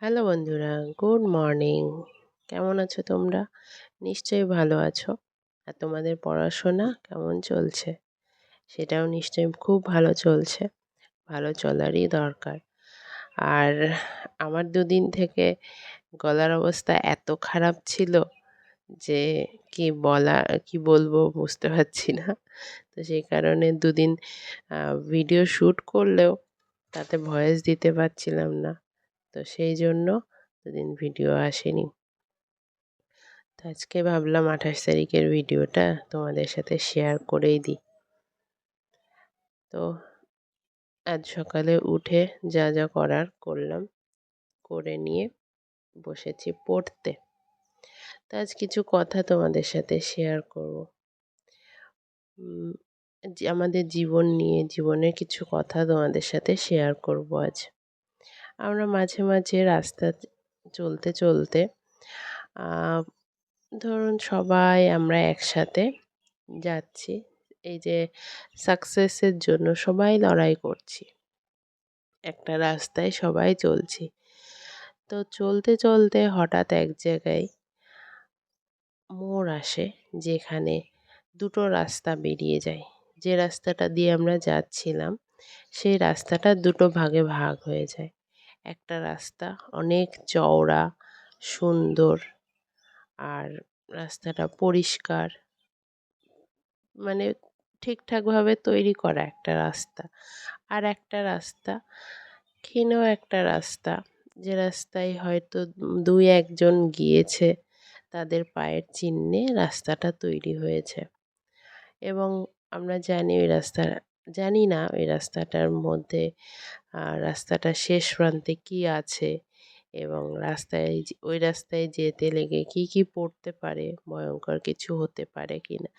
Hello বন্ধুরা, good morning. কেমন আছো তোমরা? নিশ্চয়ই ভালো আছো। আর তোমাদের পড়াশোনা কেমন চলছে? সেটাও নিশ্চয়ই খুব ভালো চলছে। ভালো চলারই দরকার। আর আমার দুদিন থেকে গলার অবস্থা এত খারাপ ছিল যে কি বলবো বুঝতে পারছি না। তো সেই কারণে দুদিন ভিডিও শ্যুট করলেও তাতে ভয়েস দিতে পারছিলাম না। তো সেই জন্য দুদিন ভিডিও আসেনি। তো আজকে ভাবলাম 28 তারিখের ভিডিওটা তোমাদের সাথে শেয়ার করেই দিই। তো আজ সকালে উঠে যা যা করার করলাম, করে নিয়ে বসেছি পড়তে। তো আজ কিছু কথা তোমাদের সাথে শেয়ার করব। আমাদের জীবন নিয়ে, জীবনের কিছু কথা তোমাদের সাথে শেয়ার করব আজ। আমরা মাঝে মাঝে রাস্তা চলতে চলতে ধরুন সবাই আমরা একসাথে যাচ্ছি। এই যে সাকসেসের জন্য সবাই লড়াই করছি। একটা রাস্তায় সবাই চলছি। তো চলতে চলতে হঠাৎ এক জায়গায় মোড় আসে, যেখানে দুটো রাস্তা বেরিয়ে যায়। যে রাস্তাটা দিয়ে আমরা যাচ্ছিলাম সেই রাস্তাটা দুটো ভাগে ভাগ হয়ে যায়। একটা রাস্তা অনেক চওড়া, সুন্দর, আর রাস্তাটা পরিষ্কার, মানে ঠিকঠাকভাবে তৈরি করা একটা রাস্তা। আর একটা রাস্তা ক্ষীণ একটা রাস্তা, যে রাস্তায় হয়তো ২-১ জন গিয়েছে, তাদের পায়ের চিহ্নে রাস্তাটা তৈরি হয়েছে। এবং আমরা জানি না ওই রাস্তাটার মধ্যে রাস্তাটার শেষ প্রান্তে কী আছে, এবং ওই রাস্তায় যেতে লেগে কী পড়তে পারে, ভয়ঙ্কর কিছু হতে পারে কি না।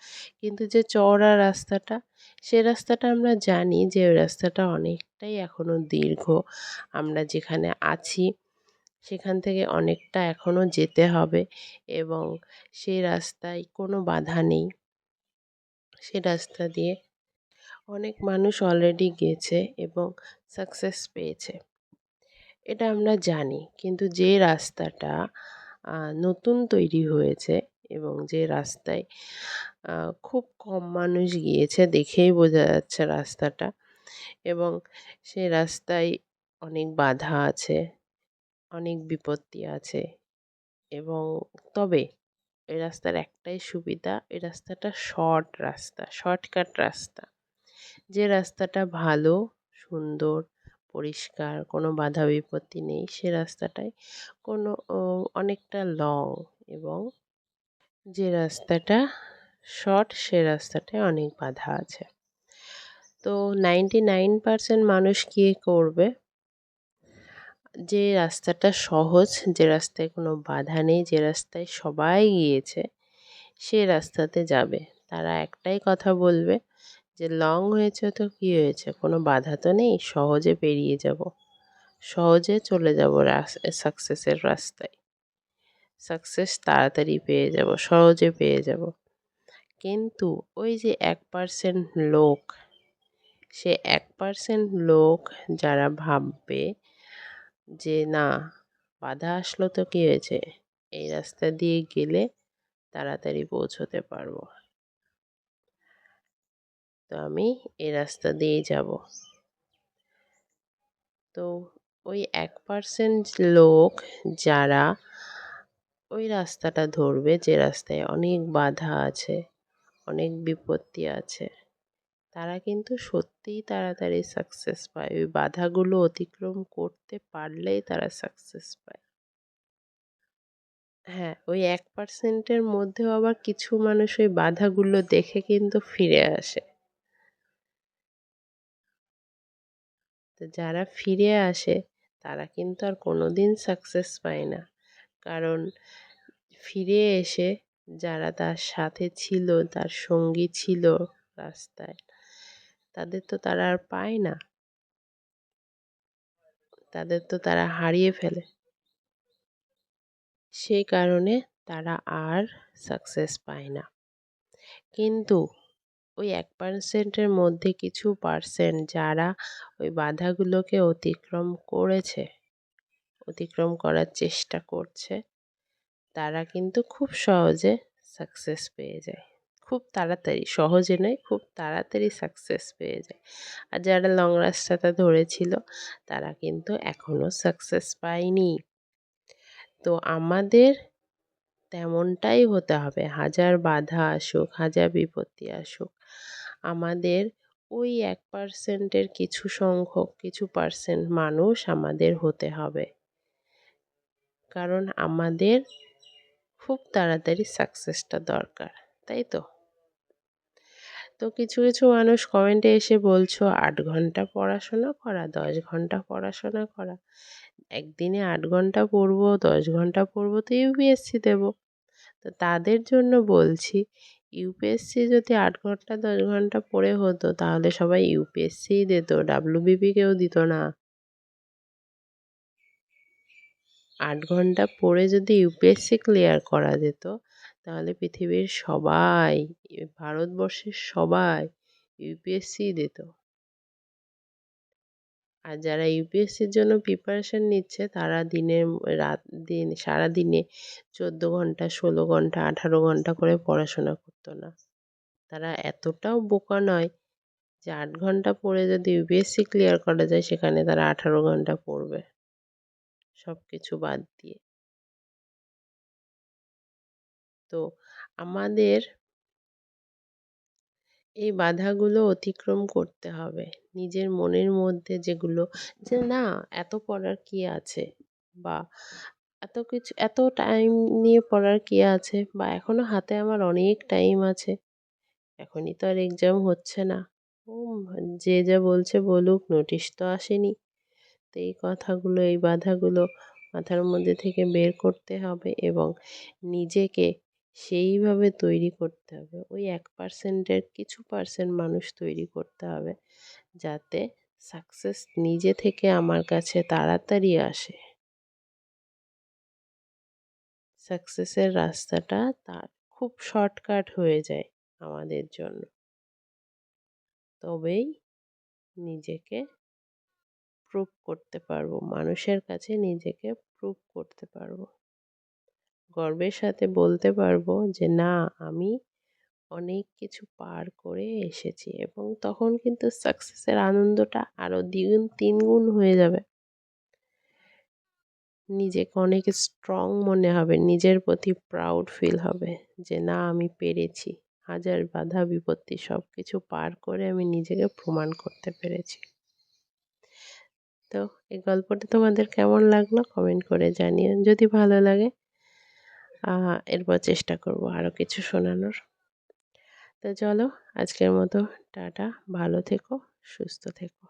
কিন্তু যে চওড়া রাস্তাটা, সে রাস্তাটা আমরা জানি যে ওই রাস্তাটা অনেকটাই এখনও দীর্ঘ। আমরা যেখানে আছি সেখান থেকে অনেকটা এখনও যেতে হবে, এবং সেই রাস্তায় কোনো বাধা নেই। সে রাস্তা দিয়ে অনেক মানুষ অলরেডি গেছে এবং সাকসেস পেয়েছে, এটা আমরা জানি। কিন্তু যে রাস্তাটা নতুন তৈরি হয়েছে, এবং যে রাস্তায় খুব কম মানুষ গিয়েছে, দেখেই বোঝা যাচ্ছে রাস্তাটা, এবং সে রাস্তায় অনেক বাধা আছে, অনেক বিপত্তি আছে। এবং তবে এই রাস্তার একটাই সুবিধা, এই রাস্তাটা শর্টকাট রাস্তা। যে রাস্তাটা ভালো, সুন্দর, পরিষ্কার, কোনো বাধা বিপত্তি নেই, সে রাস্তাটায় অনেকটা লং, এবং যে রাস্তাটা শর্ট সে রাস্তাটায় অনেক বাধা আছে। তো 99% মানুষ কী করবে, যে রাস্তাটা সহজ, যে রাস্তায় কোনো বাধা নেই, যে রাস্তায় সবাই গিয়েছে, সে রাস্তাতে যাবে। তারা একটাই কথা বলবে যে লং হয়েছে তো কী হয়েছে, কোনো বাধা তো নেই, সহজে পেরিয়ে যাব, সহজে চলে যাব সাকসেসের রাস্তায়, সাকসেস তাড়াতাড়ি পেয়ে যাব, সহজে পেয়ে যাব। কিন্তু ওই যে 1% লোক, সে 1% লোক যারা ভাববে যে না, বাধা আসলো তো কী হয়েছে, এই রাস্তা দিয়ে গেলে তাড়াতাড়ি পৌঁছতে পারবো, তো আমি এই রাস্তা দিয়েই যাব। তো ওই 1% লোক যারা ওই রাস্তাটা ধরবে, যে রাস্তায় অনেক বাধা আছে, অনেক বিপত্তি আছে, তারা কিন্তু সত্যিই তাড়াতাড়ি সাকসেস পায়। ওই বাধাগুলো অতিক্রম করতে পারলেই তারা সাকসেস পায়। হ্যাঁ, ওই 1%-এর মধ্যেও আবার কিছু মানুষ ওই বাধাগুলো দেখে কিন্তু ফিরে আসে। তো যারা ফিরে আসে তারা কিন্তু আর কোনোদিন সাকসেস পায় না। কারণ ফিরে এসে যারা তার সাথে ছিল, তার সঙ্গী ছিল রাস্তায়, তাদের তো তারা আর পায় না, তাদের তো তারা হারিয়ে ফেলে। সেই কারণে তারা আর সাকসেস পায় না। কিন্তু ওই 1%-এর মধ্যে কিছু পার্সেন্ট যারা ওই বাধাগুলোকে অতিক্রম করেছে, অতিক্রম করার চেষ্টা করছে তারা কিন্তু খুব সহজে সাকসেস পেয়ে যায়। খুব তাড়াতাড়ি, সহজে নয়, খুব তাড়াতাড়ি সাকসেস পেয়ে যায়। আর যারা লং রাস্তাটা ধরেছিল তারা কিন্তু এখনও সাকসেস পায়নি। তো আমাদের তেমনটাই হতে হবে। হাজার বাধা আসুক, হাজার বিপত্তি আসুক, আমাদের ওই 1% এর কিছু সংখ্যক, কিছু পার্সেন্ট মানুষ আমাদের হতে হবে। কারণ আমাদের খুব তাড়াতাড়ি সাকসেসটা দরকার, তাই তো? তো কিছু, কিছু মানুষ কমেন্টে এসে বলছো ৮ ঘন্টা পড়াশোনা করা, ১০ ঘন্টা পড়াশোনা করা। একদিনে ৮ ঘন্টা পড়বো, 10 ঘন্টা পড়বো তো ইউপিএসসি দেবো। তো তাদের জন্য বলছি ইউপিএসসি যদি ৮ ঘন্টা ১০ ঘন্টা পড়ে হতো তাহলে সবাই ইউপিএসসিই দিত, ডাব্লিউবিপি কেউ দিত না। ৮ ঘন্টা পড়ে যদি ইউপিএসসি ক্লিয়ার করা যেত তাহলে পৃথিবীর সবাই, ভারতবর্ষের সবাই ইউপিএসসি দিত। আর যারা ইউপিএসসির জন্য প্রিপারেশন নিচ্ছে তারা সারাদিনে 14 ঘন্টা, 16 ঘন্টা, 18 ঘন্টা করে পড়াশোনা করতো না। তারা এতটাও বোকা নয় যে ৮ ঘন্টা পড়ে যদি ইউপিএসসি ক্লিয়ার করা যায় সেখানে তারা 18 ঘন্টা পড়বে সব কিছু বাদ দিয়ে। তো আমাদের এই বাধাগুলো অতিক্রম করতে হবে। নিজের মনের মধ্যে যেগুলো যে না এত পড়ার কি আছে, বা এত কিছু, এত টাইম নিয়ে পড়ার কি আছে, বা এখনো হাতে আমার অনেক টাইম আছে, এখনই তো আর এক্সাম হচ্ছে না। যে যা বলছে বলুক, নোটিশ তো আসেনি। তো এই কথাগুলো, এই বাধাগুলো মাথার মধ্যে থেকে বের করতে হবে এবং নিজেকে সেইভাবে তৈরি করতে হবে। ওই 1%-এর কিছু পার্সেন্ট মানুষ তৈরি করতে হবে যাতে সাকসেস নিজে থেকে আমার কাছে তাড়াতাড়ি আসে। সাকসেসের রাস্তাটা তার খুব শর্টকাট হয়ে যায় আমাদের জন্য। তবেই নিজেকে প্রুভ করতে পারবো, মানুষের কাছে নিজেকে প্রুভ করতে পারবো, গর্বের সাথে বলতে পারবো যে না আমি অনেক কিছু পার করে এসেছি, এবং তখন কিন্তু সাকসেসের আনন্দটা আরো দ্বিগুণ তিনগুণ হয়ে যাবে। নিজেকে অনেক স্ট্রং মনে হবে, নিজের প্রতি প্রাউড ফিল হবে যে না আমি পেরেছি, হাজার বাধা বিপত্তি সব কিছু পার করে আমি নিজেকে প্রমাণ করতে পেরেছি। তো এই গল্পটা তোমাদের কেমন লাগলো কমেন্ট করে জানিও। যদি ভালো লাগে এরপর চেষ্টা করব আরও কিছু শোনানোর। তো চলো আজকের মতো টাটা, ভালো থেকো, সুস্থ থেকো।